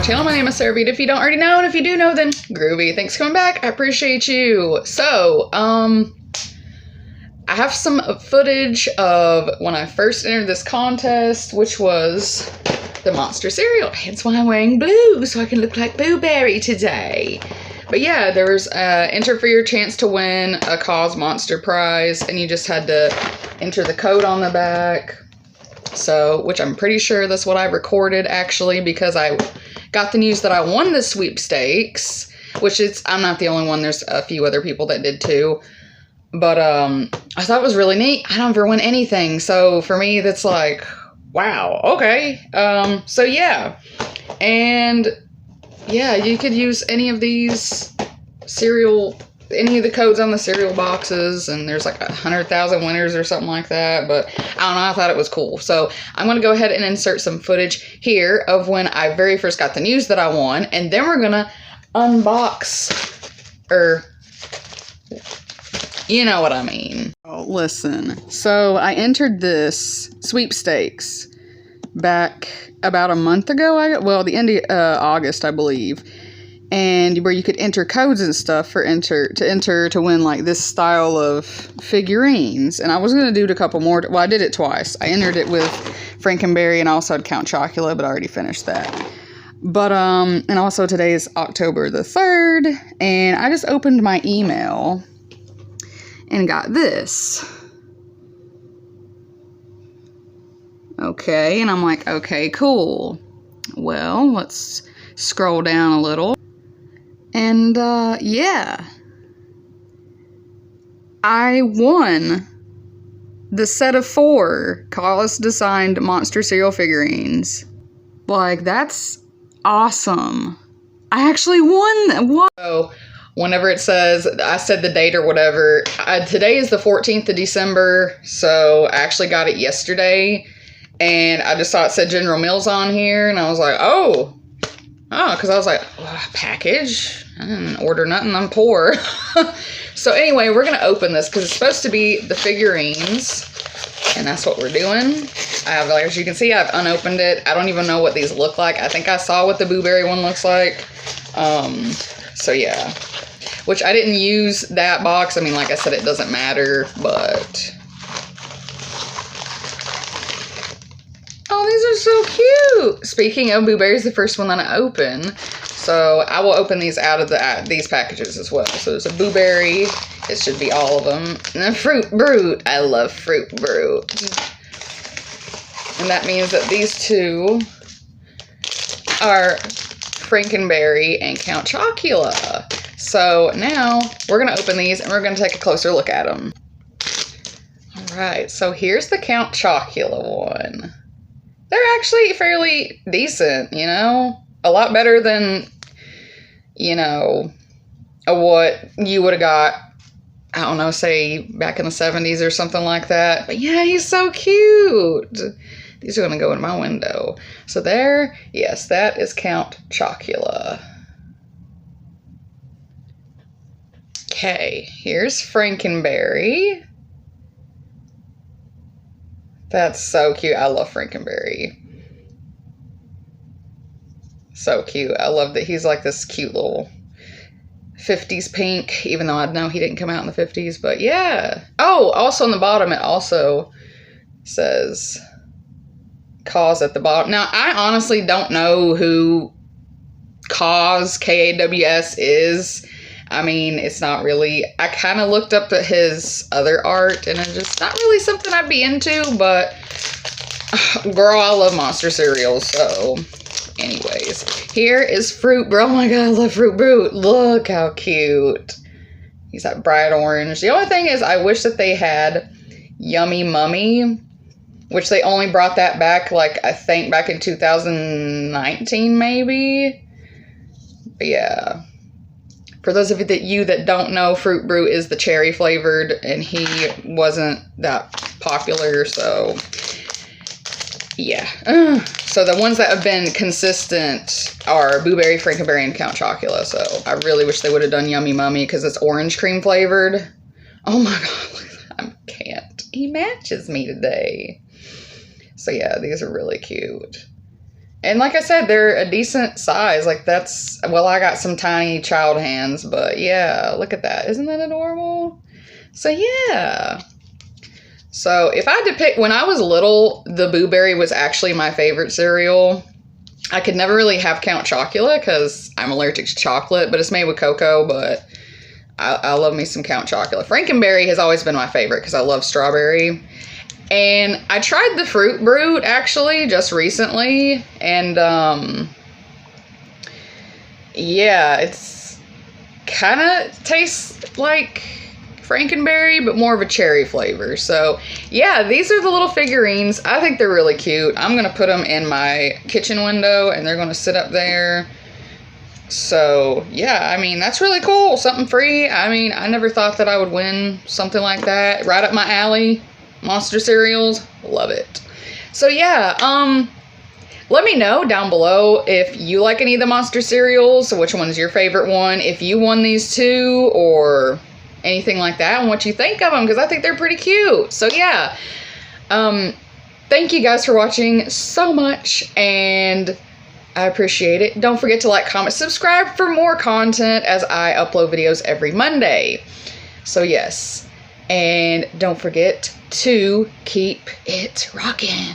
channel. My name is Sarah Veda. If you don't already know, and if you do know, then groovy. Thanks for coming back. I appreciate you. So, I have some footage of when I first entered this contest, which was the monster cereal. Hence why I'm wearing blue, so I can look like Boo Berry today. But yeah, there was enter for your chance to win a KAWS monster prize, and you just had to enter the code on the back. So, which I'm pretty sure that's what I recorded actually, because I got the news that I won the sweepstakes, which I'm not the only one. There's a few other people that did too. But I thought it was really neat. I don't ever win anything. So for me, that's like, wow, okay. So yeah. And yeah, you could use any of these any of the codes on the cereal boxes, and there's like 100,000 winners or something like that, but I don't know, I thought it was cool. So I'm going to go ahead and insert some footage here of when I very first got the news that I won, and then we're going to unbox, or you know what I mean. Oh, listen, so I entered this sweepstakes back about a month ago, the end of August, I believe. And where you could enter codes and stuff to enter to win like this style of figurines. And I was going to do it a couple more. Well, I did it twice. I entered it with Frankenberry and also had Count Chocula, but I already finished that. But, and also today is October the 3rd. And I just opened my email and got this. Okay. And I'm like, okay, cool. Well, let's scroll down a little. And, yeah, I won the set of 4 KAWS designed monster cereal figurines. Like, that's awesome. I actually won that. So, whenever it says, I said the date or whatever, today is the 14th of December, so I actually got it yesterday, and I just saw it said General Mills on here, and I was like, oh, because I was like, package? I didn't order nothing, I'm poor. So anyway, we're going to open this because it's supposed to be the figurines, and that's what we're doing. I have, like, as you can see, I've unopened it. I don't even know what these look like. I think I saw what the Boo Berry one looks like. So yeah, which I didn't use that box. I mean, like I said, it doesn't matter, but oh, these are so cute. Speaking of, Boo Berry's the first one that I open. So I will open these out of these packages as well. So there's a Boo Berry. It should be all of them. And then Fruit Brute. I love Fruit Brute. And that means that these two are Frankenberry and Count Chocula. So now we're going to open these and we're going to take a closer look at them. All right. So here's the Count Chocula one. They're actually fairly decent, you know? A lot better than, you know, what you would have got, I don't know, say back in the 70s or something like that. But yeah, he's so cute. These are going to go in my window. So there, yes, that is Count Chocula. Okay, here's Frankenberry. That's so cute. I love Frankenberry. So cute. I love that he's like this cute little 50s pink, even though I know he didn't come out in the 50s, but yeah. Oh, also on the bottom, it also says KAWS at the bottom. Now, I honestly don't know who KAWS, K-A-W-S is. I mean, it's not really, I kind of looked up at his other art, and it's just not really something I'd be into, but girl, I love monster cereals, so anyways, here is Fruit Brute. Oh my god, I love Fruit Brute. Look how cute. He's that bright orange. The only thing is, I wish that they had Yummy Mummy, which they only brought that back, like, I think back in 2019, maybe. But yeah. For those of you that don't know, Fruit Brute is the cherry flavored, and he wasn't that popular, so yeah. So the ones that have been consistent are Boo Berry, Frankenberry, and Count Chocula. So I really wish they would have done Yummy Mummy because it's orange cream flavored. Oh my god, I can't. He matches me today. So yeah, these are really cute. And like I said, they're a decent size. Like that's, well, I got some tiny child hands, but yeah, look at that. Isn't that adorable? So yeah. So if I had to pick, when I was little, the Boo Berry was actually my favorite cereal. I could never really have Count Chocula because I'm allergic to chocolate, but it's made with cocoa, but I love me some Count Chocula. Frankenberry has always been my favorite because I love strawberry. And I tried the Fruit Brute, actually, just recently. And, yeah, it's kind of tastes like Frankenberry, but more of a cherry flavor. So, yeah, these are the little figurines. I think they're really cute. I'm going to put them in my kitchen window, and they're going to sit up there. So, yeah, I mean, that's really cool. Something free. I mean, I never thought that I would win something like that. Right up my alley. Monster cereals, love it. So yeah, let me know down below if you like any of the monster cereals, which one's your favorite one, if you won these two or anything like that, and what you think of them, because I think they're pretty cute. So yeah, thank you guys for watching so much, and I appreciate it. Don't forget to like, comment, subscribe for more content as I upload videos every Monday. So yes, and don't forget to keep it rockin'.